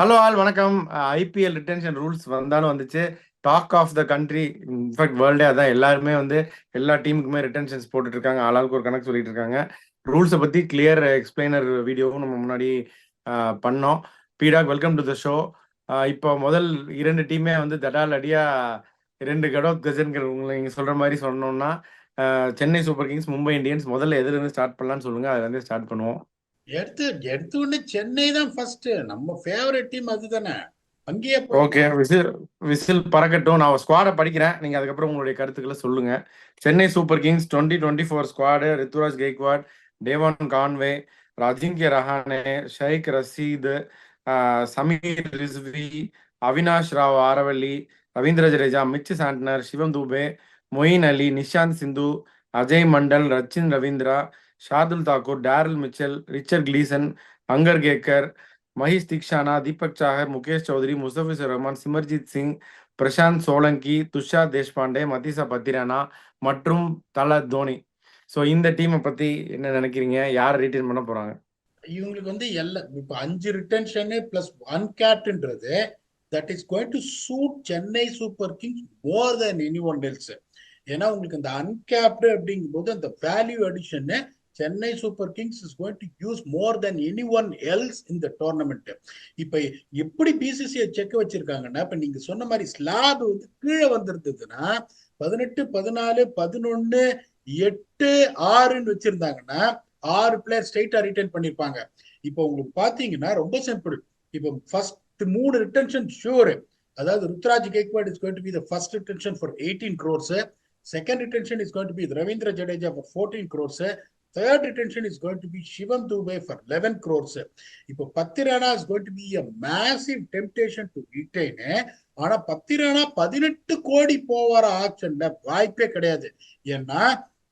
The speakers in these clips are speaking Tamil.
ஹலோ ஆல் வணக்கம். ஐபிஎல் ரிட்டென்ஷன் ரூல்ஸ் வந்தாலும் வந்துச்சு. Talk of the country, in fact வேர்ல்டே அதான். எல்லாருமே வந்து எல்லா டீமுக்குமே ரிட்டென்ஷன்ஸ் போட்டுட்டு இருக்காங்க. ஆளாளுக்கு ஒரு கணக்கு சொல்லிட்டு இருக்காங்க. ரூல்ஸை பத்தி கிளியர் எக்ஸ்பிளைனர் வீடியோவும் நம்ம முன்னாடி பண்ணோம். பீடாக், வெல்கம் டு த ஷோ. இப்போ முதல் இரண்டு டீமே வந்து தடால் அடியா ரெண்டு கடோத் கஜன்கள் உங்களை நீங்க சொல்ற மாதிரி சொன்னோம்னா, Chennai super Kings, Mumbai Indians. முதல்ல எதுல இருந்து ஸ்டார்ட் பண்ணலாம்னு சொல்லுங்க, அதுல இருந்து ஸ்டார்ட் பண்ணுவோம். எடுத்து எடுத்த உடனே சென்னை தான் ஃபர்ஸ்ட். நம்ம ஃபேவரட் டீம் அதுதானே. அங்கேயே ஓகே, போயிடலாம். விசில் விசில் பறக்கட்டும். நான் ஸ்குவாடை படிக்கிறேன், நீங்க அதுக்கப்புறம் உங்களுடைய கருத்துக்களை சொல்லுங்க. Chennai super kings 2024 squad: Ruturaj Gaikwad, Devon Conway, Ajinkya Rahane, Shaik Rasheed, Sameer Rizvi, Avanish Rao Aravelly, Ravindra Jadeja, Mitch Santner, Shivam Dube, Moeen Ali, Nishant Sindhu, Ajay Mandal, Rachin Ravindra, Shardul Thakur, Daryl Mitchell, Richard Gleeson, அங்கர் கேக்கர், மஹிஷ் தீக்ஷானா, தீபக் சாகர், முகேஷ் சௌத்ரி, முஸ்தபிசர் ரஹ்மான், சிமர்ஜித் சிங், பிரசாந்த் சோலங்கி, துஷார் தேஷ்பாண்டே, மதிசா பத்திரானா மற்றும் தல தோனி. ஸோ இந்த டீமை பத்தி என்ன நினைக்கிறீங்க? யார் ரீட்டைன் பண்ண போறாங்க? இவங்களுக்கு எல்லாம் இப்போ 5 ரிட்டன்ஷனு பிளஸ் அன்கேப்டுன்றது that is going to suit Chennai super kings more than any one else. ஏன்னா உங்களுக்கு அந்த அன்கேப்டு அப்படிங்கும்போது அந்த value addition Chennai super kings is going to use more than any one else இந்த டோர்னமெண்ட். இப்ப எப்படி பிசிசிஐ செக் வச்சிருக்காங்கன்னா, இப்ப நீங்க சொன்ன மாதிரி ஸ்லாப் கீழே வந்திருந்ததுன்னா 18, 14, 11, 8, 6ன்னு வச்சிருந்தாங்கன்னா 6 பிளேயர் ஸ்ட்ரைட்டா ரிட்டைன் பண்ணிருப்பாங்க. இப்போ உங்களுக்கு பாத்தீங்கன்னா ரொம்ப சிம்பிள். இப்போ ஃபர்ஸ்ட் 3 ரிட்டன்ஷன் ஷூர். அதாவது Ruturaj Gaikwad is going to be the first retention for 18 crores. Second retention is going to be Ravindra Jadeja for 14 crores. Third retention is going to be Shivam Dube for 11 crores. இப்போ Pathirana is going to be a massive temptation to retain. ஆனா பத்திரானா 18 கோடி போவார ஆக்ஷன்ல வாய்ப்பே கிடையாது. ஏன்னா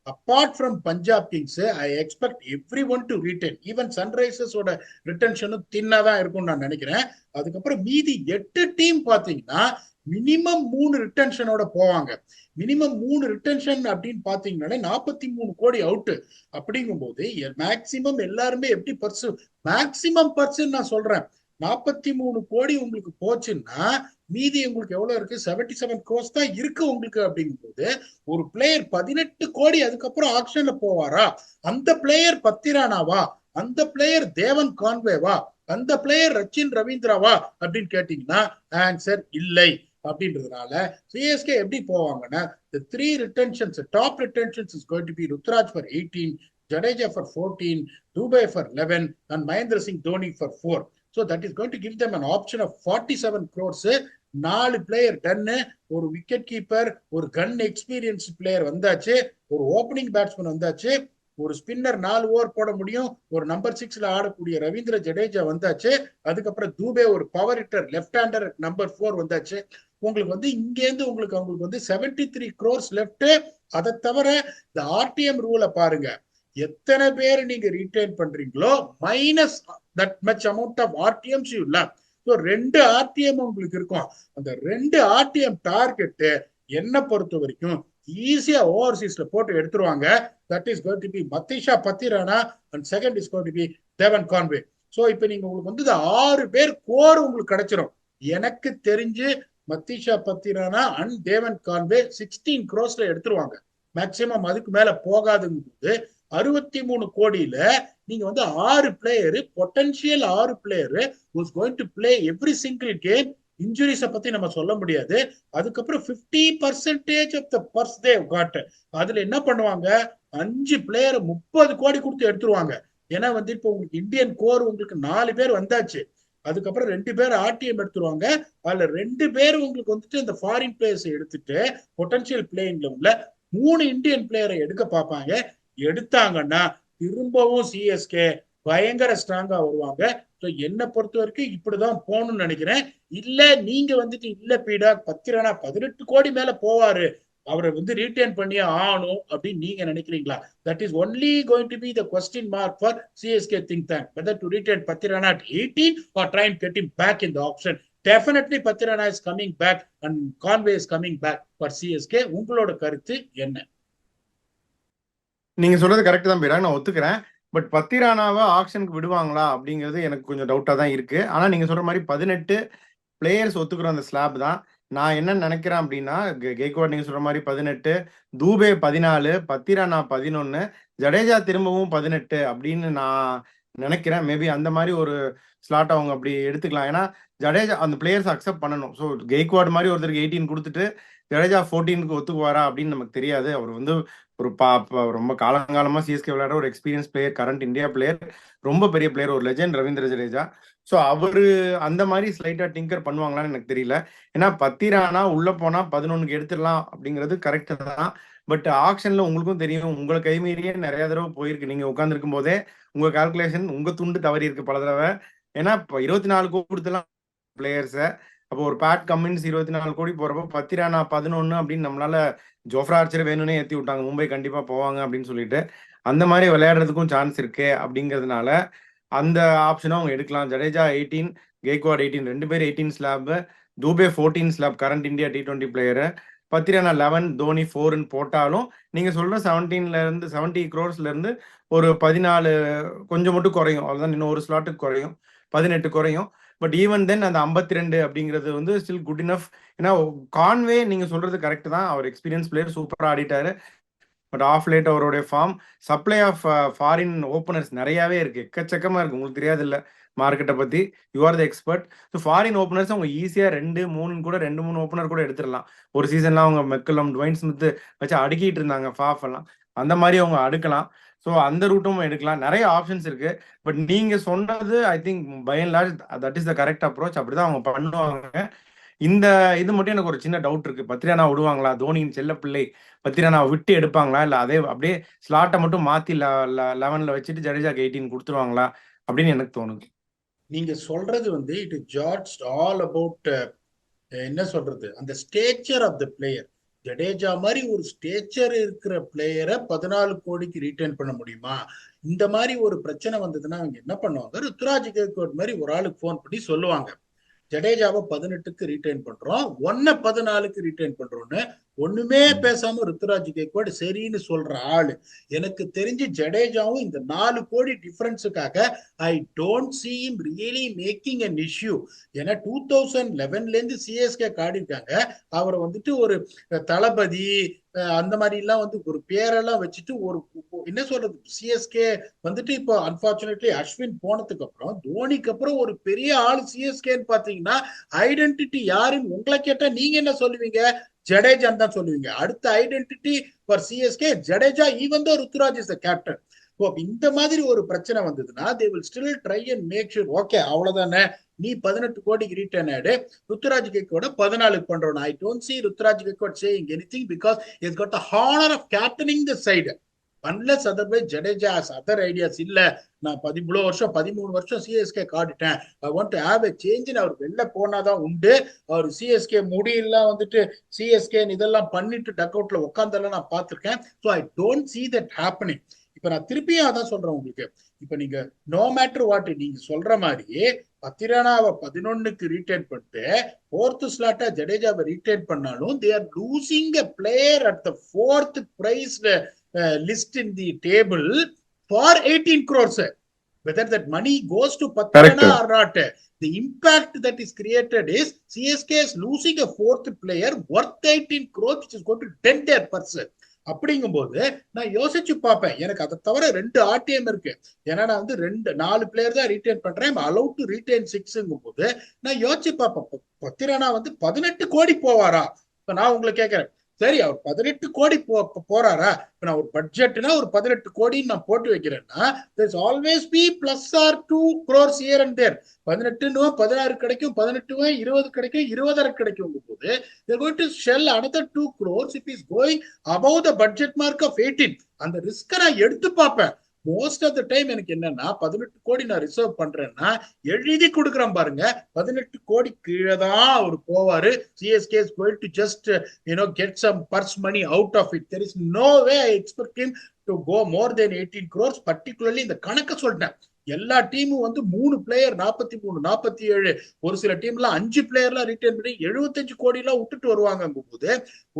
apart from Punjab kings I expect every one to retain. Even சன்ரைசர்ஸோட ரிட்டன்ஷனும் தின்னாதான் இருக்கும்னு நான் நினைக்கிறேன். அதுக்கப்புறம் மீதி 8 டீம் பாத்தீங்கன்னா மினிமம் 3 ரிட்டன்ஷனோட போவாங்க. மினிமம் 3 ரிட்டன்ஷன் அப்படின்னு பாத்தீங்கன்னா 43 கோடி அவுட். அப்படிங்கும் போது மேக்சிமம் எல்லாருமே எப்படி பர்சு, மேக்சிமம் பர்சு நான் சொல்றேன். 43 கோடி உங்களுக்கு போச்சுன்னா மீதி உங்களுக்கு எவ்வளவு இருக்கு? 77 crores தான் இருக்கு உங்களுக்கு. அப்படிங்கும் போது ஒரு பிளேயர் 18 கோடி அதுக்கப்புறம் ஆக்ஷன்ல போவாரா? அந்த பிளேயர் பத்திரானாவா? அந்த பிளேயர் தேவன் கான்வேவா? அந்த பிளேயர் ரச்சின் ரவீந்திராவா அப்படின்னு கேட்டீங்கன்னா ஆன்சர் இல்லை. அப்படின்றதுனால சிஎஸ்கே எப்படி போவாங்கன்னா, the 3 retentions, top retentions is going to be Rutraj for 18, Jadeja for 14, Dubey for 11, and Mahendra Singh Dhoni for 4. So that is going to give them an option of 47 crores. 4 player டன்னு, ஒரு விக்கெட் கீப்பர், ஒரு கன் எக்ஸ்பீரியன்ஸ் பிளேயர் வந்தாச்சு, ஒரு ஓப்பனிங் பேட்ஸ்மேன் வந்தாச்சு, ஒரு ஸ்பின்னர் 4 ஓவர் போட முடியும், ஒரு நம்பர் 6ல ஆடக்கூடிய ரவீந்திர ஜடேஜா வந்தாச்சு, அதுக்கப்புறம் தூபே ஒரு power hitter left hander number 4 வந்தாச்சு. உங்களுக்கு இங்க இருந்து அவங்களுக்கு 73 crores லெஃப்ட். அதை தவிர இந்த ஆர்டிஎம் ரூலை பாருங்க. எத்தனை பேர் நீங்க ரீட்டைன் பண்றீங்களோ minus that much amount of RTMs you left. So 2 RTM உங்களுக்கு இருக்கும். அந்த 2 ஆர்டிஎம் டார்கெட் என்ன பொறுத்த வரைக்கும் ஈஸியா ஓவர்சீஸ்ல போட்டு எடுத்துருவாங்க. That is going to be Matheesha Pathirana and second is going to be Devon Conway. So இப்போ நீங்க உங்களுக்கு 6 பேர் கோர் உங்களுக்கு கிடைச்சிரும். எனக்கு தெரிஞ்சு Matheesha Pathirana and Devon Conway 16 crores எடுத்துருவாங்க. மேக்சிமம் அதுக்கு மேல போகாதுங்க போது 63 கோடியில நீங்க 6 player, potential 6 player was going to play every single game. இன்ஜுரிஸ பத்தி நம்ம சொல்ல முடியாது. அதுக்கப்புறம் 50% of the purse they got. அதுல என்ன பண்ணுவாங்க? 5 பிளேயர் 30 கோடி கொடுத்து எடுத்துருவாங்க. ஏன்னா இப்போ உங்களுக்கு இந்தியன் கோர் உங்களுக்கு 4 பேர் வந்தாச்சு. அதுக்கப்புறம் 2 பேர் ஆர்டிஎம் எடுத்துருவாங்க. அதுல 2 பேர் உங்களுக்கு இந்த ஃபாரின் பிளேயர்ஸ் எடுத்துட்டு பொட்டன்ஷியல் பிளேயிங்ல உள்ள 3 இந்தியன் பிளேயரை எடுக்க பார்ப்பாங்க. எடுத்தாங்கன்னா திரும்பவும் சிஎஸ்கே பயங்கர ஸ்ட்ராங்கா வருவாங்க. என்ன பொறுத்த வரைக்கும் இப்படிதான் போகணும்னு நினைக்கிறேன். இல்ல நீங்க இல்ல பீடா பத்திரனா 18 கோடி மேல போவாரு, அவரை ரீட்டைன் பண்ணியே ஆகணும் அப்படின்னு நீங்க நினைக்கிறீங்களா? That is only going to be the question mark for CSK think tank, whether to retain Patirana at 18 or try and get him back in the auction. Definitely Patirana is coming back and Conway is coming back for CSK. உங்களோட கருத்து என்ன? நீங்க சொல்றது கரெக்ட் தான் பீடா, நான் ஒத்துக்கிறேன். பட் பத்திரானாவை ஆக்ஷனுக்கு விடுவாங்களா அப்படிங்கிறது எனக்கு கொஞ்சம் டவுட்டா தான் இருக்கு. ஆனா நீங்க சொல்ற மாதிரி 18 பிளேயர்ஸ் ஒத்துக்கிற அந்த ஸ்லாப் தான். நான் என்ன நினைக்கிறேன் அப்படின்னா, கெய்க்வாட் நீங்க சொல்ற மாதிரி 18, தூபே 14, பத்திரானா 11, ஜடேஜா திரும்பவும் 18 அப்படின்னு நான் நினைக்கிறேன். மேபி அந்த மாதிரி ஒரு ஸ்லாட் அவங்க அப்படி எடுத்துக்கலாம். ஏன்னா ஜடேஜா அந்த பிளேயர்ஸ் அக்செப்ட் பண்ணணும். ஸோ கெய்க்வாட் மாதிரி ஒருத்தருக்கு 18 கொடுத்துட்டு ஜடேஜா 14க்கு ஒத்துக்குவாரா அப்படின்னு நமக்கு தெரியாது. அவர் வந்து ஒரு ரொம்ப காலங்காலமா சிஎஸ்கே விளையாடுற ஒரு experience player, current India player, ரொம்ப பெரிய பிளேயர், ஒரு லெஜெண்ட் ரவீந்திர ஜடேஜா. ஸோ அவரு அந்த மாதிரி ஸ்லைட்டா டிங்கர் பண்ணுவாங்களான்னு எனக்கு தெரியல. ஏன்னா பத்திரானா உள்ள போனா 11க்கு எடுத்துடலாம் அப்படிங்கிறது கரெக்ட் தான். பட் ஆக்ஷன்ல உங்களுக்கும் தெரியும், உங்களை கைமீறியே நிறைய தடவை போயிருக்கு. நீங்க உட்காந்துருக்கும் போதே உங்க கால்குலேஷன் உங்க துண்டு தவறி இருக்கு பல தடவை. ஏன்னா இப்போ 24 கோடி கொடுத்துலாம் பிளேயர்ஸை. அப்போ ஒரு பேட் கம்மின்ஸ் 24 கோடி போறப்போ பத்திரானா 11 அப்படின்னு நம்மளால ஜோஃப்ரா ஆர்ச்சர் வேணும்னே ஏற்றி விட்டாங்க, மும்பை கண்டிப்பா போவாங்க அப்படின்னு சொல்லிட்டு. அந்த மாதிரி விளையாடுறதுக்கும் சான்ஸ் இருக்கு அப்படிங்கிறதுனால அந்த ஆப்ஷனும் அவங்க எடுக்கலாம். ஜடேஜா 18, கெய்க்வாட் 18, 2 பேர் 18 slab, Dube 14 slab, current India T20 player, Pathirana 11, Dhoni 4ன்னு போட்டாலும் நீங்க சொல்ற 17ல இருந்து 70 crores இருந்து ஒரு 14 கொஞ்சம் மட்டும் குறையும். அவ்வளவுதான், இன்னும் ஒரு ஸ்லாட்டுக்கு குறையும், 18 குறையும். பட் ஈவன் தென் அந்த 52 அப்படிங்கிறது வந்து ஸ்டில் குட் இனஃப். ஏன்னா கான்வே நீங்க சொல்றது கரெக்ட் தான், அவர் எக்ஸ்பீரியன்ஸ் பிளேயர், சூப்பரா ஆடிட்டாரு. பட் ஆஃப் லேட் அவருடைய form, supply of foreign openers நிறையாவே இருக்கு, எக்கச்சக்கமா இருக்கு. உங்களுக்கு தெரியாது இல்ல மார்க்கெட்டை பத்தி, you are the expert. So foreign openers அவங்க ஈஸியா 2-3 கூட 2-3 ஓப்பனர் கூட எடுத்துடலாம். ஒரு சீசன்லாம் அவங்க மெக்கலம், டுவைன் ஸ்மித் வச்சு அடுக்கிட்டு இருந்தாங்க ஃபாஃப் எல்லாம். அந்த மாதிரி அவங்க அடுக்கலாம். ஸோ அந்த ரூட்டும் எடுக்கலாம், நிறைய ஆப்ஷன்ஸ் இருக்கு. பட் நீங்க சொன்னது I think by and large that is the correct approach. அப்படிதான் அவங்க பண்ணுவாங்க. இந்த இது மட்டும் எனக்கு ஒரு சின்ன டவுட் இருக்கு, பத்திரானா விடுவாங்களா, தோனியின் செல்ல பிள்ளை பத்திரானா விட்டு எடுப்பாங்களா, இல்ல அதே அப்படியே ஸ்லாட்டை மட்டும் மாத்தி 11ல வச்சுட்டு ஜடேஜாக்கு 18 கொடுத்துருவாங்களா அப்படின்னு எனக்கு தோணுது. நீங்க சொல்றது வந்து it is judge all about என்ன சொல்றது, அந்த stature of the player. Jadeja மாதிரி ஒரு ஸ்டேச்சர் இருக்கிற பிளேயரை 14 கோடிக்கு ரீட்டைன் பண்ண முடியுமா? இந்த மாதிரி ஒரு பிரச்சனை வந்ததுன்னா அவங்க என்ன பண்ணுவாங்க, ருத்ராஜ் கேக்வாட் மாதிரி ஒரு ஆளுக்கு போன் பண்ணி சொல்லுவாங்க, ஜடேஜாவை 18க்கு ரீட்டைன் பண்றோம், 14க்கு ரீட்டைன் பண்றோம்னு. ஒண்ணுமே பேசாம ருத்துராஜ் கேக்வாட் சரின்னு சொல்ற ஆளு. எனக்கு தெரிஞ்சு ஜடேஜாவும் இந்த 4 கோடி டிஃபரன்ஸுக்காக I don't see him really making an issue. ஏன்னா 2011ல இருந்து சிஎஸ்கே காடிருக்காங்க. அவரை வந்துட்டு ஒரு தளபதி அந்த மாதிரி எல்லாம் வந்து ஒரு பேரெல்லாம் வச்சுட்டு ஒரு என்ன சொல்றது, சிஎஸ்கே வந்துட்டு இப்போ அன்பார்ச்சுனேட்லி அஸ்வின் போனதுக்கு அப்புறம் தோனிக்கு அப்புறம் ஒரு பெரிய ஆள் சிஎஸ்கேன்னு பாத்தீங்கன்னா ஐடென்டிட்டி யாருன்னு உங்களை கேட்டா நீங்க என்ன சொல்லுவீங்க, ஜடேஜான்னு தான் சொல்லுவீங்க. அடுத்த identity for CSK Jadeja, even though Ruturaj is the captain. இந்த மாதிரி ஒரு பிரச்சனை வந்ததுன்னா they will still try and make sure okay அவ்வளவுதானே, நீ 18 கோடிக்கு ரீட்டர்ன் ஆடு, ருத்துராஜ் கேக்வாட 14 பண்றோம். ஐ don't see Ruturaj Gaikwad saying anything because he's got the honor of captaining the side. unless otherwise Jadeja has other ideas. இல்ல நான் 13 வருஷம் சிஎஸ்கே காடிட்டேன், I want to have a change, அவர் வெளில போனாதான் உண்டு. அவர் சிஎஸ்கே முடியெல்லாம் வந்துட்டு சிஎஸ்கே இதெல்லாம் பண்ணிட்டு டக் அவுட்ல உட்காந்தெல்லாம் நான் பார்த்திருக்கேன். So I don't see that happening. இப்ப நான் திருப்பியும் அதான் சொல்றேன் உங்களுக்கு, இப்ப நீங்க நோ மேட்டர் வாட் நீங்க சொல்ற மாதிரி பத்திரானாவை 11க்கு ரீட்டைன் பண்ணிட்டு 4th ஸ்லாட்டா ஜடேஜாவை ரீட்டைன் பண்ணாலும் they are losing a player at the 4th priced list in the table for 18 crores. Whether that money goes to Patrana or not, the impact that is created is CSK is losing a 4th player worth 18 crores which is going to dent their purse. அப்படிங்கும்போது நான் யோசிச்சு பார்ப்பேன், எனக்கு அதை தவிர 2 ஆர்டிஎம் இருக்கு, ஏன்னா நான் வந்து 4 பிளேயர் தான் ரீட்டைன் பண்றேன், அலௌட் டு ரீட்டைன் 6ங்கும் போது நான் யோசிச்சு பார்ப்பேன், பத்திரானா வந்து 18 கோடி போவாரா? இப்ப நான் உங்களை கேட்கிறேன், சரி அவர் 18 கோடி போறாரா? இப்ப நான் ஒரு பட்ஜெட்னா ஒரு 18 கோடின்னு நான் போட்டு வைக்கிறேன்னா there's always be plus or 2 crores here and there. 18 16 கிடைக்கும், 18 20 கிடைக்கும், 20 கிடைக்கும் போது they're going to shell another 2 crores if is going above the budget mark of 18. அந்த ரிஸ்க நான் எடுத்து பார்ப்பேன். மோஸ்ட் ஆஃப் த டைம் எனக்கு என்னன்னா 18 கோடி நான் ரிசர்வ் பண்றேன்னா எழுதி கொடுக்குறேன் பாருங்க, 18 கோடி கீழே தான் அவர் போவாரு. CSK is going to just get some purse money out of it. There is no way I expect him to go more than 18 crores. particularly இந்த கணக்கு சொல்லிட்டேன், எல்லா டீமும் வந்து 3 பிளேயர் 43 47, ஒரு சில டீம்ல 5 பிளேயர்லாம் ரிட்டைன் பண்ணி 75 கோடி எல்லாம் விட்டுட்டு வருவாங்க போது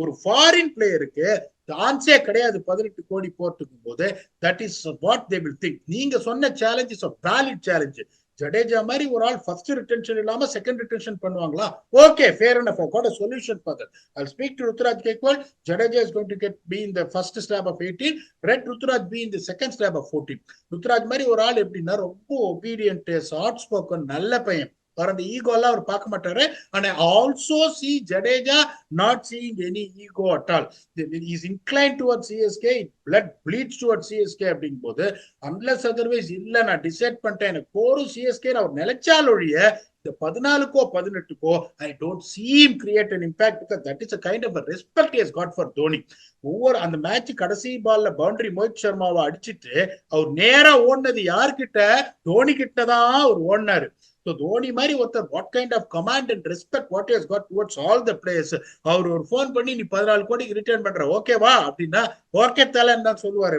ஒரு ஃபாரின் பிளேயருக்கு சான்ஸே கிடையாது 18 கோடி போட்டுக்கும் போது that is what they will think. நீங்க சொன்ன challenge is a valid challenge. Jadeja மாதிரி ஒரு ஆள் ஃபர்ஸ்ட் ரிட்டென்ஷன் இல்லாம செகண்ட் ரிட்டென்ஷன் பண்ணுவாங்களா? Okay, fair enough. I've got a solution for that. I'll speak to Ruturaj Gaikwad. Jadeja is going to be in the first slab of 18. Let Ruturaj be in the second slab of 14. Ruturaj மாதிரி ஒரு ஆள் எப்படின்னா ரொம்ப ஒபீடியன்ட், சாஃப்ட் ஸ்போக்கன், நல்ல பையன். அந்த ஈகோ எல்லாம் அவர் பார்க்க மாட்டாரு. And I also see Jadeja not seeing any ego at all. He is inclined towards CSK. Blood bleeds towards CSK அப்படிங்கும் போது unless otherwise இல்ல நான் டிசைட் பண்ணிட்டேன் எனக்கு போரும் சிஎஸ்கே அவர் நிலைச்சால் ஒழிய இந்த 14க்கோ 18க்கோ I don't see him create an impact because that is a kind of a respect he has got for Dhoni. ஒவ்வொரு அந்த மேட்ச் கடைசி பால்ல பவுண்டரி மோஹித் சர்மாவை அடிச்சிட்டு அவர் நேரா ஓடினது யார்கிட்ட? தோனி கிட்ட தான் அவர் ஓடினாரு. So தோனி மாதிரி ஒருத்தர் what kind of command and respect what he has got towards all the players. அவர் ஒரு போன் பண்ணி நீ 14 கோடிக்கு ரிட்டர்ன் பண்ற ஓகேவா அப்படின்னா ஓகே தலன்னு தான் சொல்லுவாரு.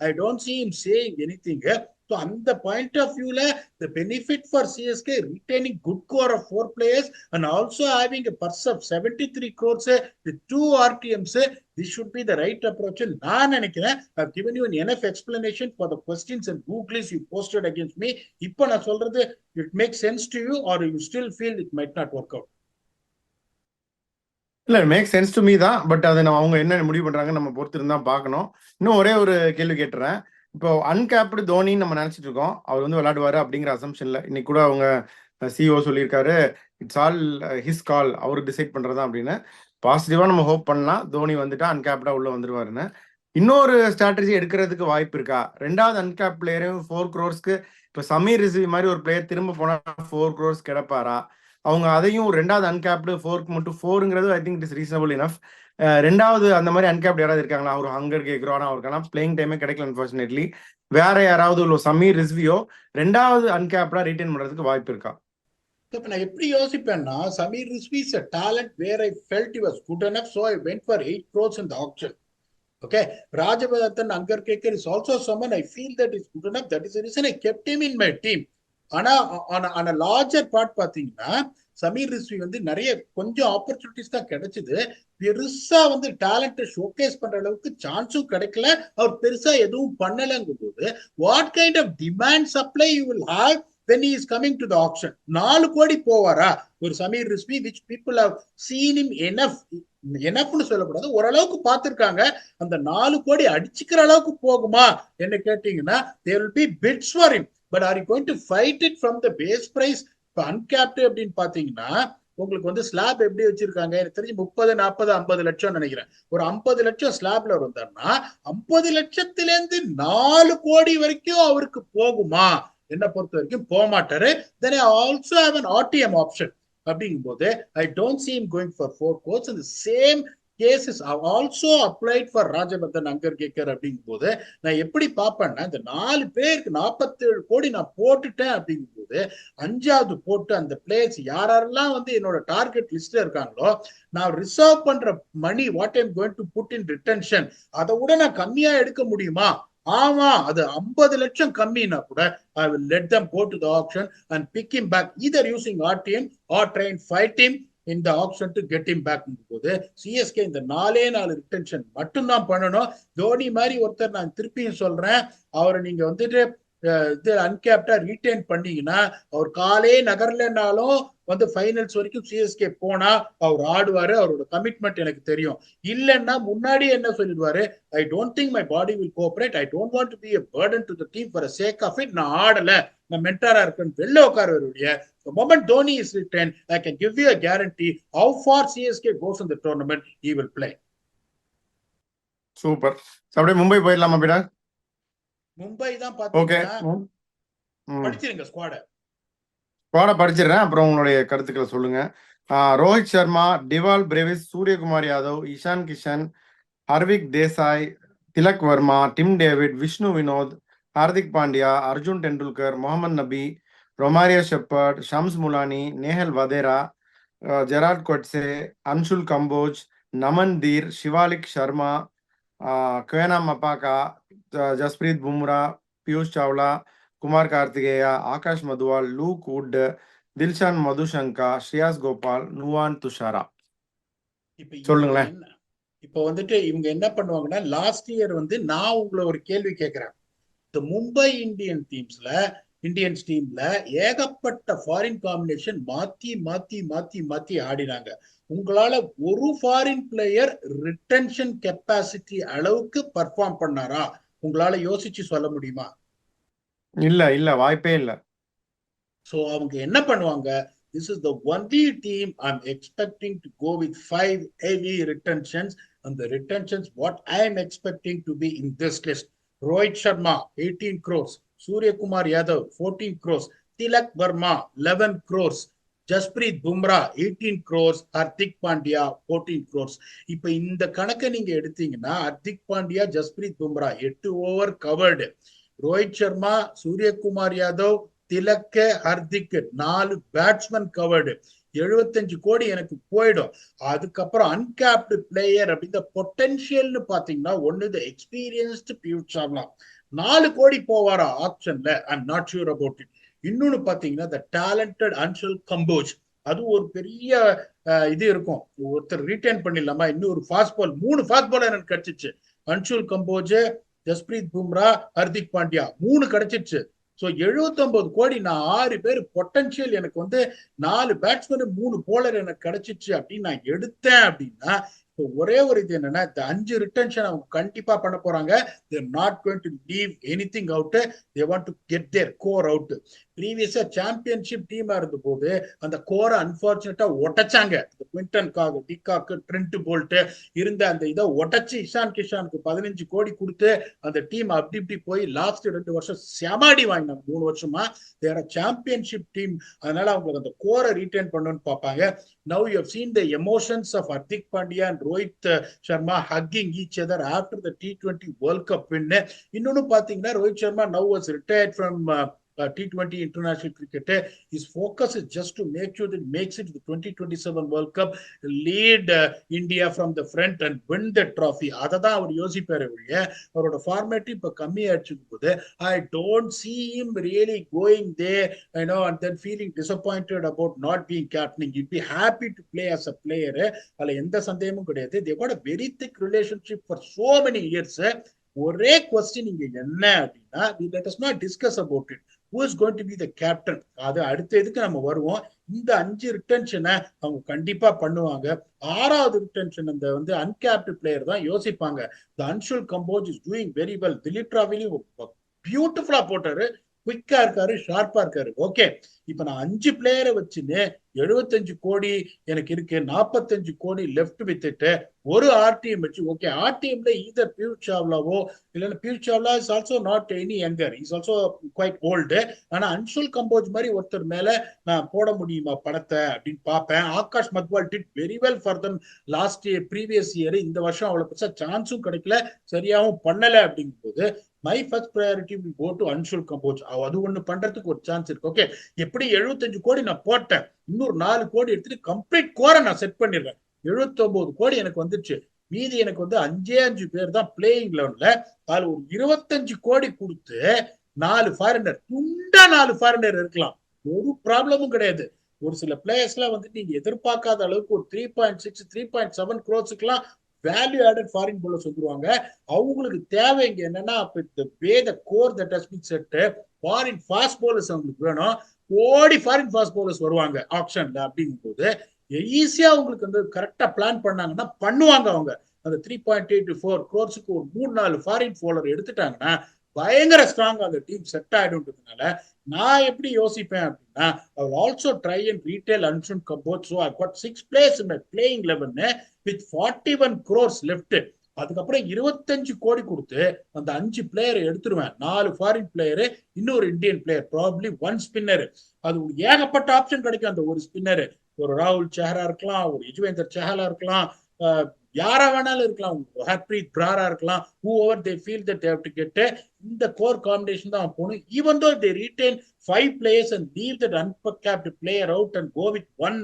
I don't see him saying anything. So அந்த பாயிண்ட் ஆஃப் வியூல the benefit for CSK retaining good core of 4 players and also having a purse of 73 crores with 2 RTMs, this should be the right approach. நான் நினைக்கிறேன் I've given you an enough explanation for the questions and googlies you posted against me. இப்போ நான் சொல்றது it makes sense to you or you still feel it might not work out? இல்ல, மேக் சென்ஸ் டு மீ தான். பட் அதை நம்ம அவங்க என்ன முடிவு பண்றாங்க நம்ம பொறுத்து இருந்தா பார்க்கணும். இன்னும் ஒரே ஒரு கேள்வி கேட்டுறேன். இப்போ அன்கேப்டு தோனின்னு நம்ம நினைச்சிட்டு இருக்கோம், அவர் வந்து விளையாடுவாரு அப்படிங்கிற அசம்ஷன்ல. இன்னைக்கு கூட அவங்க சிஓ சொல்லியிருக்காரு இட்ஸ் ஆல் ஹிஸ் கால், அவர் டிசைட் பண்றதா அப்படின்னு. பாசிட்டிவா நம்ம ஹோப் பண்ணலாம் தோனி வந்துட்டா அன்கேப்டா உள்ள வந்துருவாருன்னு. இன்னொரு ஸ்ட்ராட்டஜி எடுக்கிறதுக்கு வாய்ப்பு இருக்கா? ரெண்டாவது அன்கேப் பிளேயரும் 4 crores இப்போ சமீர் ரிஸ்வி மாதிரி ஒரு பிளேயர் திரும்ப போனா 4 crores கிடைப்பாரா? அவங்க அதையும் ரெண்டாவது அன்கேப்டு 4க்கு மட்டும் 4ங்கிறது I think it is reasonable enough. ரெண்டாவது அந்த மாதிரி அன்கேப்டு யாராவது இருக்காங்களா? அவர் ஹங்கர் கேட்கிறோம், ஆனால் அவருக்கான பிளேயிங் டைமே கிடைக்கல அன்ஃபார்ச்சுனேட்லி. வேற யாராவது உள்ள சமீர் ரிஸ்வியோ ரெண்டாவது அன்கேப்டா ரிட்டைன் பண்றதுக்கு வாய்ப்பு இருக்கா? இப்ப நான் எப்படி யோசிப்பேன்னா Sameer Rizvi is a talent where I felt he was good enough, so I went for 8 crores in the auction. Okay, Rajabhathan Angarkekar is also someone I feel that is good enough. That is the reason I kept him in my team. ஆனா on a larger part பாத்தீங்கன்னா சமீர் ரிஸ்வி வந்து நிறைய கொஞ்சம் ஆப்பர்ச்சுனிட்டிஸ் தான் கிடைச்சது. பெருசா வந்து டேலண்ட்டை ஷோகேஸ் பண்ற அளவுக்கு சான்ஸும் கிடைக்கல. அவர் பெருசா எதுவும் பண்ணலங்கும் போது what kind of demand supply you will have when he is coming to the auction? 4 கோடி போவாரா ஒரு Sameer Rizvi which people have seen him enoughனு சொல்லக்கூடாது, ஓரளவுக்கு பார்த்திருக்காங்க. அந்த 4 கோடி அடிச்சுக்கிற அளவுக்கு போகுமா என்ன கேட்டீங்கன்னா there will be bids for him, but are you going to fight it from the base price? இப்போ அன்கேப்டு அப்படின்னு பாத்தீங்கன்னா உங்களுக்கு வந்து ஸ்லாப் எப்படி வச்சிருக்காங்க எனக்கு தெரிஞ்சு 30 40 50 லட்சம் நினைக்கிறேன். ஒரு 50 லட்சம் ஸ்லாப்ல வந்தாருன்னா 50 லட்சத்துல இருந்து 4 கோடி வரைக்கும் அவருக்கு போகுமா? என்ன பொறுத்த வரைக்கும் போக மாட்டாரு. Then I also have an RTM option அப்படிங்கும் போது I don't see him going for 4 crores. And the same cases are also applied for Rajabhathan Angarkekar அப்படிங்கும் போது நான் எப்படி பார்ப்பேன்னா இந்த 4 பேருக்கு 47 கோடி நான் போட்டுட்டேன் அப்படிங்கும் போது 5வது போட்டு அந்த பிளேயர்ஸ் யாரெல்லாம் வந்து என்னோட டார்கெட் லிஸ்ட்ல இருக்காங்களோ நான் ரிசர்வ் பண்ற money what I'm going to put in retention அதை விட நான் கம்மியா எடுக்க முடியுமா? ஆமா, அது 50 லட்சம் கம்மினா கூட I will let them go to the auction and pick him back either using RTM or try and fight him in the auction to get him back. போது சிஎஸ்கே இந்த 4 ரிட்டன்ஷன் மட்டும்தான் பண்ணணும். தோனி மாதிரி ஒருத்தர் நான் திருப்பியும் சொல்றேன், அவரை நீங்க வந்துட்டு இது அன்கேப்டா ரீடைன் பண்ணீங்கன்னா அவர் காலே நகர்லனாலும் வந்து ஃபைனல்ஸ் வரைக்கும் சிஎஸ்கே போனா அவர் ஆடுவாரு. அவரோட கமிட்மெண்ட் எனக்கு தெரியும். இல்லைன்னா முன்னாடி என்ன சொல்லிடுவாரு, I don't think my body will cooperate, I don't want to be a burden to the team for a sake of it. நான் ஆடல, நான் மென்டாரா இருக்கேன்னு வெளில உட்காருவருடைய the moment Dhoni is retained, I can give you a guarantee how far CSK goes in the tournament, he will play. Super. அப்படியே மும்பை போயிடலாமா பிடா? மும்பை தான் பாத்தீங்கன்னா படிச்சிருங்க ஸ்குவாட படிச்சிடுறேன், அப்புறம் உங்களுடைய கருத்துக்களை சொல்லுங்க. Rohit Sharma, Dewald Brevis, Suryakumar Yadav, Ishan Kishan, Harvik Desai, Tilak Varma, Tim David, Vishnu Vinod, Hardik Pandya, Arjun Tendulkar, Mohammad Nabi, Romario Shepherd, Shams Mulani, Nehal Wadhera, Gerald Coetzee, Anshul Kamboj, Naman Dhir, Shivalik Sharma, Kwena Maphaka, Jasprit Bumrah, Piyush Chawla, Kumar Kartikeya, Akash Madhwal, Luke Wood, Dilshan Madushanka, Shreyas Gopal, Nuwan Thushara. இப்ப இவங்க சொல்லுங்களேன். என்ன இப்ப வந்துட்டு இவங்க என்ன பண்ணுவாங்கன்னா, லாஸ்ட் இயர் வந்து நான் உங்களை ஒரு கேள்வி கேட்கிறேன். இந்த மும்பை இந்தியன்ஸ் டீம்ல ஏகப்பட்ட ஃபாரின் காம்பினேஷன் மாத்தி மாத்தி மாத்தி மாத்தி ஆடினாங்க. உங்களால ஒரு ஃபாரின் பிளேயர் ரிட்டன்ஷன் கெப்பாசிட்டி அளவுக்கு பர்ஃபார்ம் பண்ணாரா? உங்களால யோசிச்சு சொல்ல முடியுமா? இல்ல வாய்ப்பே இல்ல. So அவங்க என்ன பண்ணுவாங்க? This is the only team I'm expecting to go with 5 heavy retentions, and the retentions what I am expecting to be in this list: Rohit Sharma 18 crores, Surya Kumar Yadav 14 crores, Tilak Verma 11 crores, Jasprit Bumrah 18 crores, Hardik Pandya 14 crores. இப்ப இந்த கணக்கை நீங்க எடுத்தீங்கன்னா, ஹர்திக் பாண்டியா, ஜஸ்பிரீத் பும்ரா 8 ஓவர் கவர்டு, ரோஹித் சர்மா, சூரியகுமார் யாதவ், திலக்க, ஹர்திக் 4 பேட்ஸ்மேன் கவர்டு, 75 கோடி எனக்கு போயிடும். அதுக்கப்புறம் அன்கேப்டு பிளேயர் அப்படின்ற பொட்டன்ஷியல்னு பாத்தீங்கன்னா, ஒன்னு எக்ஸ்பீரியன்ஸ்டு பியூஷ் சாவ்லா 4 கோடி போவாரா ஆப்ஷன்ல? I am not sure about it. இன்னொன்னு பாத்தீங்கன்னா, த டேலண்டட் அன்ஷுல் கம்போஜ், அது ஒரு பெரிய இது இருக்கும். ஒருத்தர் ரீட்டைன் பண்ணிடலாமா? இன்னொரு ஃபாஸ்ட் பால் 3 ஃபாஸ்ட் பால் எனக்கு கிடைச்சிச்சு. அன்ஷுல் கம்போஜ், ஜஸ்பிரீத் பும்ரா, ஹர்திக் பாண்டியா 3 கிடைச்சிருச்சு. சோ 79 கோடி, நான் 6 பேர் பொட்டன்ஷியல், எனக்கு வந்து 4 பேட்ஸ்மேன் 3 போலர் எனக்கு கிடைச்சிச்சு அப்படின்னு நான் எடுத்தேன் அப்படின்னா, இப்போ ஒரே ஒரு இது என்னன்னா, இந்த 5 ரிட்டன்ஷன் அவங்க கண்டிப்பா பண்ண போறாங்க. They're not going to leave anything out. They want to get their core out. ப்ரீவியஸா சாம்பியன்ஷிப் டீமா இருந்த போது அந்த கோரை அன்பார்ச்சுனேட்டா உடைச்சாங்க. குவிண்டன் டிகாக், ட்ரெண்ட் போல்ட் இருந்த அந்த இதை உடைச்சு இஷான் கிஷானுக்கு 15 கோடி கொடுத்து அந்த டீம் அப்படி இப்படி போய் லாஸ்ட் 2 வருஷம் செமாடி வாங்கினாங்க. 3 வருஷமா தேர சாம்பியன்ஷிப் டீம். அதனால அவங்களுக்கு அந்த கோரை ரீட்டைன் பண்ணணும்னு பார்ப்பாங்க. Now you have seen the emotions of Hardik Pandya and Rohit Sharma hugging each other after the T20 World Cup win. இன்னொன்னு பாத்தீங்கன்னா, Rohit Sharma now was retired from T20 international cricket. His focus is just to make sure that he makes it to the 2027 World Cup, lead India from the front and win the trophy. அததான் அவர் யோசிப்பாரு. அவரோட ஃபார்மேட் இப்ப கம்மியாயிடுச்சு போது, I don't see him really going there, and then feeling disappointed about not being captaining. He'd be happy to play as a player. அதுல எந்த சந்தேகமும் கிடையாது. They got a very thick relationship for so many years. ஒரே கொஸ்டின் இங்க என்ன அப்படின்னா, let us not discuss about it. Who is going to be the captain? அது அடுத்த இதுக்கு நம்ம வருவோம். இந்த 5 ரிட்டன்ஷனை அவங்க கண்டிப்பா பண்ணுவாங்க. 6வது ரிட்டன்ஷன் அந்த வந்து அன்கேப்டு பிளேயர் தான் யோசிப்பாங்க. The Anshul Kamboj is doing very well. Dilip டிராவிலையும் பியூட்டிஃபுல்லா போட்டாரு. குவிக்கா இருக்காரு, ஷார்ப்பா இருக்காரு. ஓகே, இப்ப நான் 5 பிளேயரை வச்சுன்னு 75 கோடி எனக்கு இருக்கு, 45 கோடி லெஃப்ட் வித்துட்டு ஒரு ஆர்டிஎம் வச்சு, ஓகே ஆர்டிஎம்ல ஈதர் பியூஷ் சாவ்லாவோ இல்லைன்னா Piyush Chawla is also not any younger, is also quite old. ஆனா அன்ஷுல் கம்போஜ் மாதிரி ஒருத்தர் மேல நான் போட முடியுமா படத்தை அப்படின்னு பார்ப்பேன். Akash Madhwal did very well for them last year, previous year. இந்த வருஷம் அவ்வளவு பெருசா சான்ஸும் கிடைக்கல, சரியாவும் பண்ணல. அப்படிங்கும் போது my first priority will go to Anshul Kamboj. அது ஒண்ணு பண்றதுக்கு ஒரு சான்ஸ் இருக்கு. ஓகே, எப்படி 75 கோடி நான் போட்டேன், இன்னொரு 4 கோடி எடுத்துட்டு கம்ப்ளீட் கோரை நான் செட் பண்ணிடுறேன். 79 கோடி எனக்கு வந்துச்சு. மீதி எனக்கு வந்து 5 பேர் தான் பிளேயிங் லெவன்ல. அதுல ஒரு 25 கோடி கொடுத்து 4 ஃபாரினர், துண்டா 4 ஃபாரினர் இருக்கலாம், ஒரு ப்ராப்ளமும் கிடையாது. ஒரு சில பிளேயர்ஸ் எல்லாம் வந்து நீங்க எதிர்பார்க்காத அளவுக்கு ஒரு 3.6 3.7 crores value added foreign bowlers வந்துருவாங்க. அவங்களுக்கு தேவை இங்க என்னன்னா, core that has been set, foreign fast bowlers அவங்களுக்கு வேணும். கோடி ஃபாரின் ஃபாஸ்ட் போலர்ஸ் வருவாங்க ஆப்ஷன்ல. அப்படிங்கும் போது ஈஸியா உங்களுக்கு வந்து கரெக்டா பிளான் பண்ணாங்கன்னா பண்ணுவாங்க. அவங்க அந்த 3.84 crores ஒரு 3-4 ஃபாரின் போலர் எடுத்துட்டாங்கன்னா பயங்கர ஸ்ட்ராங் அந்த டீம் செட் ஆயிடும்ன்றதுனால நான் எப்படி யோசிப்பேன் அப்படின்னா, I will also try and retail Anshul Kamboj. So I've got 6 players in my playing 11 with 41 crores left. அதுக்கப்புறம் 25 கோடி கொடுத்து அந்த 5 பிளேயரை எடுத்துருவேன். 4 ஃபாரின் பிளேயரு, இன்னொரு இந்தியன் பிளேயர், ப்ராபப்ளி 1 ஸ்பின்னர். அது ஏகப்பட்ட ஆப்ஷன் கிடைக்கும். அந்த ஒரு ஸ்பின்னர், ஒரு ராகுல் சஹரா இருக்கலாம், ஒரு யுஜ்வேந்தர் சஹலா இருக்கலாம், யாரா வேணாலும் இருக்கலாம், ஹர்ப்ரீத் பிராரா இருக்கலாம், whoever they feel that they have to get. இந்த கோர் காம்பினேஷன் தான் போகணும். even though they retain 5 players and leave that uncapped player out and go with 1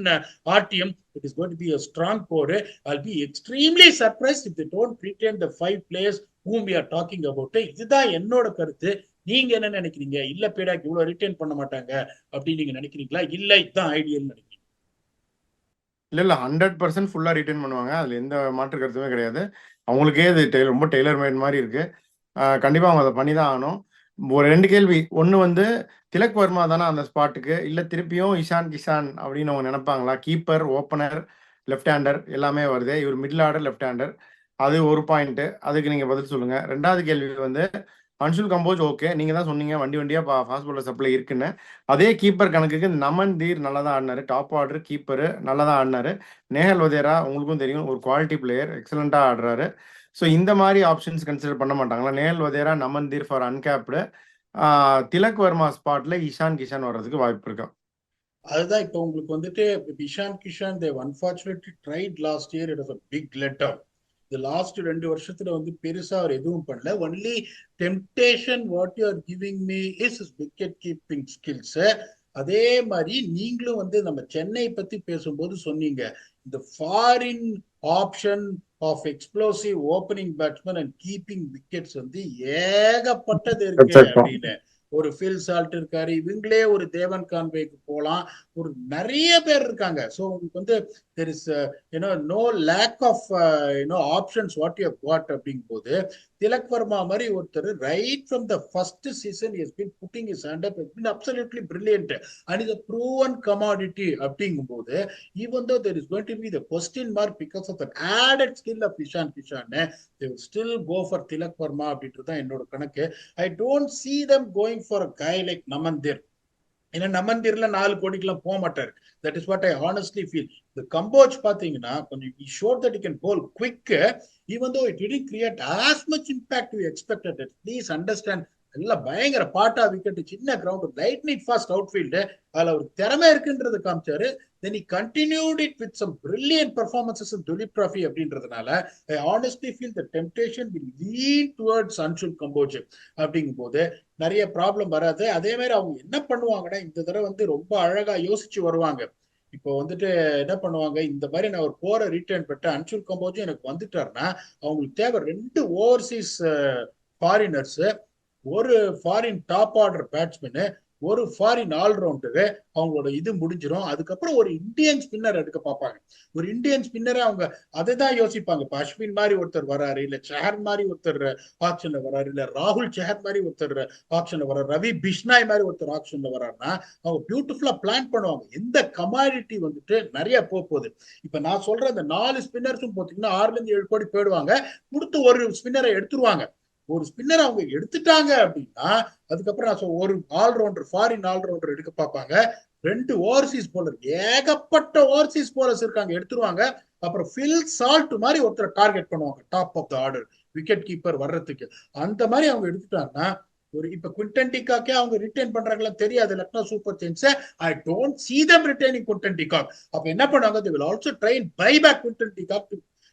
RTM, it is going to be a strong core. I'll be extremely surprised if they don't retain the 5 players whom we are talking about. இதுதான் என்னோட கருத்து. நீங்க என்ன நினைக்கிறீங்க? இல்ல பீடாக் இவ்வளவு ரிட்டைன் பண்ண மாட்டாங்க அப்படின்னு நீங்க நினைக்கிறீங்களா? இல்ல இதுதான் ஐடியல் நினைக்கிறீங்க? இல்ல 100% ஃபுல்லா ரிட்டர்ன் பண்ணுவாங்க. அதுல எந்த மாற்று கருத்துமே கிடையாது. அவங்களுக்கே இது ரொம்ப டெய்லர் மேட் மாதிரி இருக்கு. கண்டிப்பா அவங்க அதை பண்ணி தான் ஆகணும். ஒரு 2 கேள்வி. ஒண்ணு வந்து திலக் வர்மா தானே அந்த ஸ்பாட்டுக்கு, இல்ல திருப்பியும் இஷான் கிஷான் அப்படின்னு அவங்க நினைப்பாங்களா? கீப்பர், ஓப்பனர், லெஃப்ட் ஹேண்டர் எல்லாமே வருது. இவர் மிடில் ஆர்டர் லெஃப்ட் ஹேண்டர். அது ஒரு பாயிண்ட். அதுக்கு நீங்க பதில் சொல்லுங்க. 2வது கேள்வி வந்து அன்சுல் கம்போஜ் ஓகே. நீங்க தான் சொன்னீங்க வண்டி வண்டியா ஃபாஸ்ட் பாலர் சப்ளை இருக்குன்னு. அதே கீப்பர் கணக்குக்கு நமன் தீர் நல்லா தான் ஆடினாரு. டாப் ஆர்டர் கீப்பர் நல்லா தான் ஆடினாரு. நேஹல் வதேரா உங்களுக்கும் தெரியும் ஒரு குவாலிட்டி பிளேயர், எக்ஸலண்டா ஆடுறாரு. ஸோ இந்த மாதிரி ஆப்ஷன்ஸ் கன்சிடர் பண்ண மாட்டாங்களா? நேஹல் வதேரா, நமன் தீர் ஃபார் அன்கேப்டு, திலக் வர்மா ஸ்பாட்ல இஷான் கிஷான் வர்றதுக்கு வாய்ப்பு இருக்கா? அதுதான் இப்ப உங்களுக்கு வந்துட்டு Ishan Kishan they've unfortunately tried last year. It was a big let down. இந்த லாஸ்ட் 2 வருஷத்துல வந்து பெருசா அவர் எதுவும் பண்ணல. Only temptation what you are giving me is wicket keeping skills. அதே மாதிரி நீங்களும் வந்து நம்ம சென்னை பத்தி பேசும்போது சொன்னீங்க, இந்த foreign option of explosive opening batsman and keeping wickets வந்து ஏகப்பட்டது இருக்கு அப்படின்னு. ஒரு ஃபில் சால்ட் இருக்காரு, இவங்களே ஒரு தேவன் கான்வேக்கு போலாம், ஒரு நிறைய பேர் இருக்காங்க. ஸோ உங்களுக்கு வந்து there is no lack of options what you got அப்படிங்கும் போது, திலக் வர்மா மாதிரி ஒருத்தர் right from the first season has been putting his hand up, has been absolutely brilliant and is a proven commodity அப்படிங்கும் போது, even though there is going to be the question mark because of the added skill of Ishan Kishan, they will still go for Tilak Verma அப்படின்றது தான் என்னோட கணக்கு. I don't see them going for a guy like Namandir. ஏன்னா நமந்திர்ல 4 கோடிக்கெல்லாம் போக மாட்டாரு. That is what I honestly feel. இந்த கம்போஜ் பாத்தீங்கன்னா கொஞ்சம் he showed that he can bowl quick, even though it didn't create as much impact we expected it. Please understand, எல்லாம் பயங்கர பாட்டா விக்கெட், சின்ன கிரவுண்ட், லைட்னிங் ஃபாஸ்ட் அவுட்ஃபீல்டு, அதுல ஒரு திறமை இருக்குன்றது காமிச்சாரு. then he continued it with some brilliant performances in Dulip Trophy அப்படின்றதுனால I honestly feel the temptation will lean towards Anshul Kamboj அப்படிங்கும் போது நிறைய ப்ராப்ளம் வராது. அதே மாதிரி அவங்க என்ன பண்ணுவாங்கன்னா, இந்த தடவை வந்து ரொம்ப அழகா யோசிச்சு வருவாங்க. இப்போ வந்துட்டு என்ன பண்ணுவாங்க, இந்த மாதிரி நான் ஒரு போரை ரிட்டர்ன் பெற்ற அன்சுல் கம்போஜும் எனக்கு வந்துட்டாருன்னா, அவங்களுக்கு தேவை 2 ஓவர்சீஸ் ஃபாரினர்ஸ், ஒரு ஃபாரின் டாப் ஆர்டர் பேட்ஸ்மேனு, ஒரு ஃபாரின் ஆல்ரவுண்டரு. அவங்களோட இது முடிஞ்சிடும். அதுக்கப்புறம் ஒரு இந்தியன் ஸ்பின்னர் எடுக்க பார்ப்பாங்க. ஒரு இந்தியன் ஸ்பின்னரை அவங்க அதை தான் யோசிப்பாங்க. இப்போ அஸ்வின் மாதிரி ஒருத்தர் வராரு, இல்ல செஹர் மாதிரி ஒருத்தர் ஆப்ஷன்ல வராரு, இல்ல ராகுல் செஹர் மாதிரி ஒருத்தர் ஆப்ஷன்ல வராரு, ரவி பிஷ்னாய் மாதிரி ஒருத்தர் ஆப்ஷன்ல வராருன்னா அவங்க பியூட்டிஃபுல்லா பிளான் பண்ணுவாங்க. எந்த கமாடிட்டி வந்துட்டு நிறைய போகுது. இப்ப நான் சொல்ற இந்த 4 ஸ்பின்னர்ஸும் பாத்தீங்கன்னா 6 ல இருந்து 7 கோடி போயிடுவாங்க. கொடுத்து ஒரு ஸ்பின்னரை எடுத்துருவாங்க. ஒரு ஸ்பின்னர் அவங்க எடுத்துட்டாங்க அப்படின்னா, அதுக்கப்புறம் நான் ஒரு ஆல்ரவுண்டர், ஃபாரின் ஆல்ரவுண்டர் எடுக்க பார்ப்பாங்க. 2 ஓவர்சீஸ் போலர், ஏகப்பட்ட ஓவர்சீஸ் போலர்ஸ் இருக்காங்க, எடுத்துருவாங்க. அப்புறம் ஃபில் சால்ட் மாதிரி ஒருத்தர் டார்கெட் பண்ணுவாங்க top of the order wicket keeper வர்றதுக்கு. அந்த மாதிரி அவங்க எடுத்துட்டாங்கன்னா, ஒரு இப்ப குவிண்டன் டிகாக்கே அவங்க ரிட்டைன் பண்றாங்களா தெரியாது. Lucknow Super Giants, I don't see them retaining Quinton de Kock. அப்ப என்ன பண்ணுவாங்க, they will also try and buy back Quinton de Kock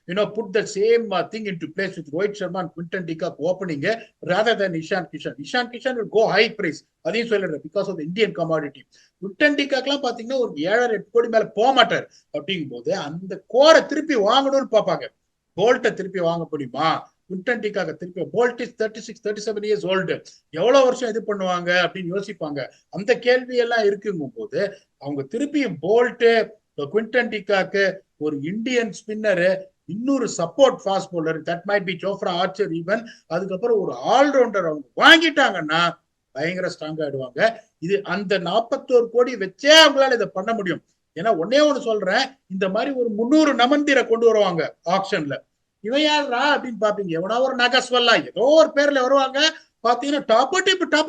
to put the same thing into place with Rohit Sharma and Quinton de Kock opening rather than Ishan Kishan. Ishan Kishan will go high price, அதையும் சொல்லிடுறேன், because of the Indian commodity. Quinton de காக்லாம் பாத்தீங்கன்னா ஒரு 7-8 கோடி மேல போக மாட்டார். அப்படிங்கும் போது அந்த கோரை திருப்பி வாங்கணும்னு பார்ப்பாங்க. போல்ட்டை திருப்பி வாங்க முடியுமா? குவிண்டன் டி காக் திருப்பி, போல்ட் இஸ் 36-37 இயர்ஸ் ஓல்டு, எவ்வளவு வருஷம் இது பண்ணுவாங்க அப்படின்னு யோசிப்பாங்க. அந்த கேள்வி எல்லாம் இருக்குங்கும் போது அவங்க திருப்பியும் போல்ட், குவிண்டன் டி காக், ஒரு இந்தியன் ஸ்பின்னரு, இன்னொரு support fast bowler, that might be Jofra Archer even, அதுக்கப்புறம் ஒரு ஆல்ரவுண்டர் அவங்க வாங்கிட்டாங்கன்னா பயங்கர ஸ்ட்ராங் ஆயிடுவாங்க. இது அந்த 41 கோடி வச்சே அவங்களால இதை பண்ண முடியும். ஏன்னா ஒன்னே ஒண்ணு சொல்றேன், இந்த மாதிரி ஒரு 300 நமந்திரை கொண்டு வருவாங்க ஆப்ஷன்ல. இவன் யாரா அப்படின்னு பாப்பீங்க, எவனா ஒரு நகஸ்வல்லா ஏதோ ஒரு பேர்ல வருவாங்க. பாத்தீங்கன்னா டாப்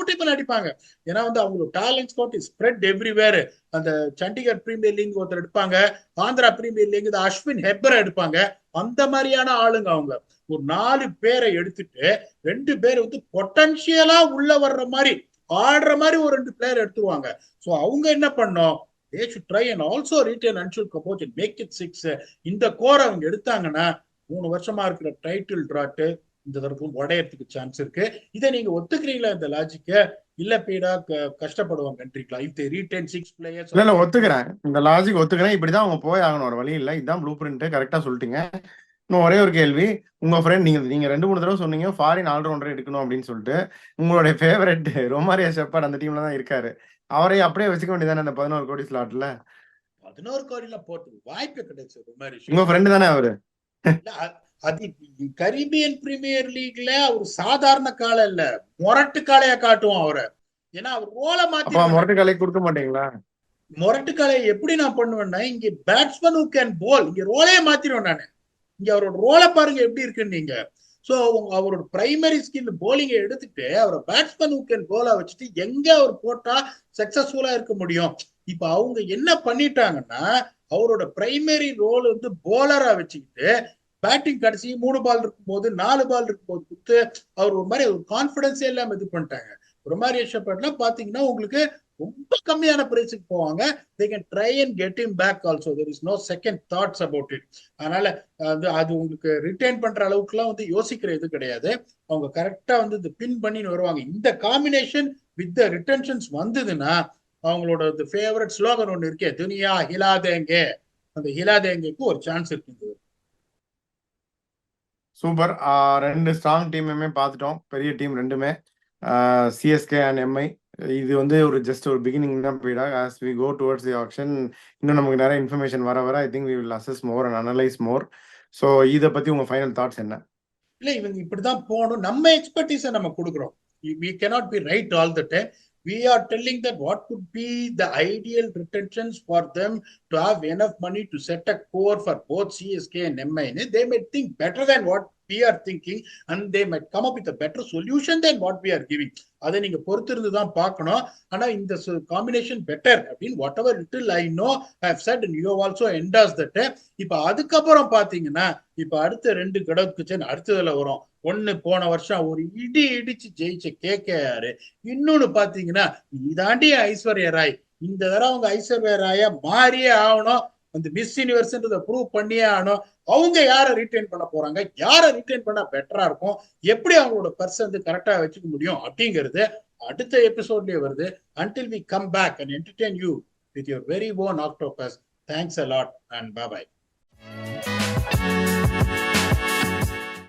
டிப் அடிப்பாங்க. ஏன்னா வந்து அவங்களோட talent spot is spread everywhere. அந்த சண்டிகர் பிரீமியர் லீக் ஒருத்தர் எடுப்பாங்க, ஆந்திரா பிரீமியர் லீக் அஸ்வின் ஹெப்பரை எடுப்பாங்க. அந்த மாதிரியான ஆளுங்க அவங்க. ஒரு 4 பேரை எடுத்துட்டு 2 பேர் வந்து பொட்டன்ஷியலா உள்ள வர்ற மாதிரி ஆடுற மாதிரி ஒரு 2 பிளேயர் எடுத்துருவாங்க. சோ அவங்க என்ன பண்ணோம், they should try and also retain Anshul Kamboj and make it 6. இந்த கோர் அவங்க எடுத்தாங்கன்னா 3 வருஷமா இருக்கிற டைட்டில் டிராட் இந்த தடவை உடையறதுக்கு சான்ஸ் இருக்கு. இதை நீங்க ஒத்துக்கிறீங்களா இந்த லாஜிக்க? இல்ல பீடா கஷ்டப்படுவாங்கன்றீங்களா? If they retain 6 players? இல்ல ஒத்துக்கிறேன், இந்த லாஜிக் ஒத்துக்கிறேன். இப்படிதான் அவங்க போய் ஆகணும், ஒரு வழி இல்லை. இதுதான் ப்ளூ பிரிண்ட், கரெக்டா சொல்லிட்டீங்க. இன்னும் ஒரே ஒரு கேள்வி. உங்க ஃப்ரெண்ட் நீங்க நீங்க 2-3 தடவை சொன்னீங்க ஃபாரின் ஆல்ரவுண்டர் எடுக்கணும் அப்படின்னு சொல்லிட்டு. உங்களுடைய ஃபேவரட் ரொமாரியோ ஷெப்பர்ட் அந்த டீம்ல தான் இருக்காரு. அவரை அப்படியே வச்சுக்க வேண்டியதானே அந்த 11 கோடி ஸ்லாட்ல? 11 கோடியில போறதுக்கு வாய்ப்பே கிடையாது ரொமாரியோ உங்க ஷெப்பர்ட். ஃப்ரெண்டு தானே அவரு? இல்ல, அது கரீபியன் பிரீமியர் லீக்ல அவர் சாதாரண கால இல்ல, மொரட்டு காளையா காட்டுவோம் அவரை. ஏன்னா அவர் ரோலை அப்ப மாத்திடுவேன். முரட்டு காலைக்கு கொடுக்க மாட்டீங்களா? மொரட்டு காளையை எப்படி நான் பண்ணுவேன்னா, இங்க பேட்ஸ்மேன் ஹூ கேன் போல், இங்க ரோலையே மாத்திடுவேன் நானு. இங்க அவரோட ரோலை பாருங்க எப்படி இருக்குன்னு நீங்க. சோ அவரோட பிரைமரி ஸ்கில் போலிங்க எடுத்துட்டு அவரை பேட்ஸ்மேன் ஹூ கேன் போலா வச்சுட்டு எங்க அவர் போட்டா சக்சஸ்ஃபுல்லா இருக்க முடியும். இப்ப அவங்க என்ன பண்ணிட்டாங்கன்னா, அவரோட பிரைமரி ரோல் வந்து போலரா வச்சுக்கிட்டு பேட்டிங் கடைசி 3 பால் இருக்கும்போது 4 பால் இருக்கும்போது கொடுத்து அவர் ஒரு மாதிரி ஒரு கான்பிடன்ஸே இல்லாம இது பண்ணிட்டாங்க. ரொமாரியோ ஷெப்பர்ட்லாம் பாத்தீங்கன்னா உங்களுக்கு ரொம்ப கம்மியான பிரைஸுக்கு போவாங்க. they can try and get him back also, there is no second thoughts about it. அதனால அது உங்களுக்கு ரிட்டைன் பண்ற அளவுக்குலாம் வந்து யோசிக்கிற இது கிடையாது. அவங்க கரெக்டா வந்து இது பின் பண்ணி வருவாங்க. இந்த காம்பினேஷன் வித் த ரிட்டன்ஷன்ஸ் வந்ததுன்னா அவங்களோட ஃபேவரட் ஸ்லோகன் ஒன்று இருக்கே, துனியா ஹிலாதேங்கே, அந்த ஹிலாதேங்கேக்கு ஒரு சான்ஸ் இருக்குது. சூப்பர். 2 ஸ்ட்ராங் டீமுமே பார்த்துட்டோம். பெரிய டீம் ரெண்டுமே. CSK and MI. இது வந்து ஒரு ஜஸ்ட் ஒரு பிகினிங் தான் போயிடா. As we go towards the auction இன்னும் நமக்கு நிறைய இன்ஃபர்மேஷன் வர வர I think we will assess more and analyse more. So இதை பத்தி உங்க ஃபைனல் தாட்ஸ் என்ன? இல்ல, இவங்க இப்படிதான் போகணும். நம்ம எக்ஸ்பர்டீஸை நம்ம கொடுக்குறோம். we cannot be right all the time. We are telling that what could be the ideal retentions for them to have enough money to set a core for both CSK and MI. They might think better than what we are thinking and they might come up with a better solution than what we are giving. அதை நீங்க பொறுத்திருந்து தான் பார்க்கணும். ஆனா இந்த காம்பினேஷன் பெட்டர் அப்படின்னு whatever little I know I have said and you have also endorse that. இப்ப அதுக்கப்புறம் பாத்தீங்கன்னா இப்ப அடுத்த 2 கடவுக்கு அடுத்ததுல வரும். ஒண்ணு போன வருஷம் ஒரு இடிச்சு ஜெயிச்ச கேகேஆர். இன்னொன்னு பாத்தீங்கன்னா இதாண்டி ஐஸ்வர்யா ராய். இந்த தடவை அவங்க ஐஸ்வர்யா ராயா மாறியே ஆகணும். அந்த மிஸ் யூனிவர்ஸ்ன்றதை ப்ரூவ் பண்ணியே ஆகணும். அவங்க யாரை ரிட்டைன் பண்ண போறாங்க, யாரை ரிட்டைன் பண்ணா பெட்டரா இருக்கும், எப்படி அவங்களோட பர்ஸ் வந்து கரெக்டா வச்சுக்க முடியும் அப்படிங்கிறது அடுத்த எபிசோட்லயே வருது. until we come back and entertain you with your very own Octopus. Thanks a lot and bye bye.